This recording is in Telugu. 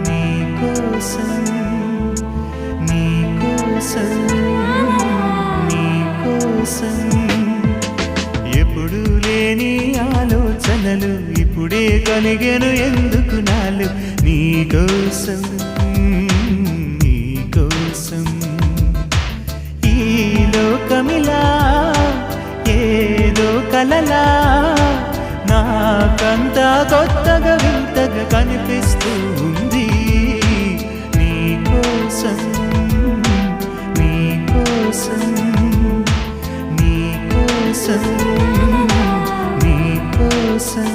నీకోసం నీకోసం నీకోసం ఎప్పుడు లేని ఆలోచనలు ఇప్పుడే కలిగెను ఎందుకు నాలు నీకోసం నీకోసం ఈ లోకమిలా ఏదో కలలా నాకంతా కొత్తగా వింతగా కనిపిస్తూ ఉంది నీకోసం నీకోసం నీకోసం నీకోసం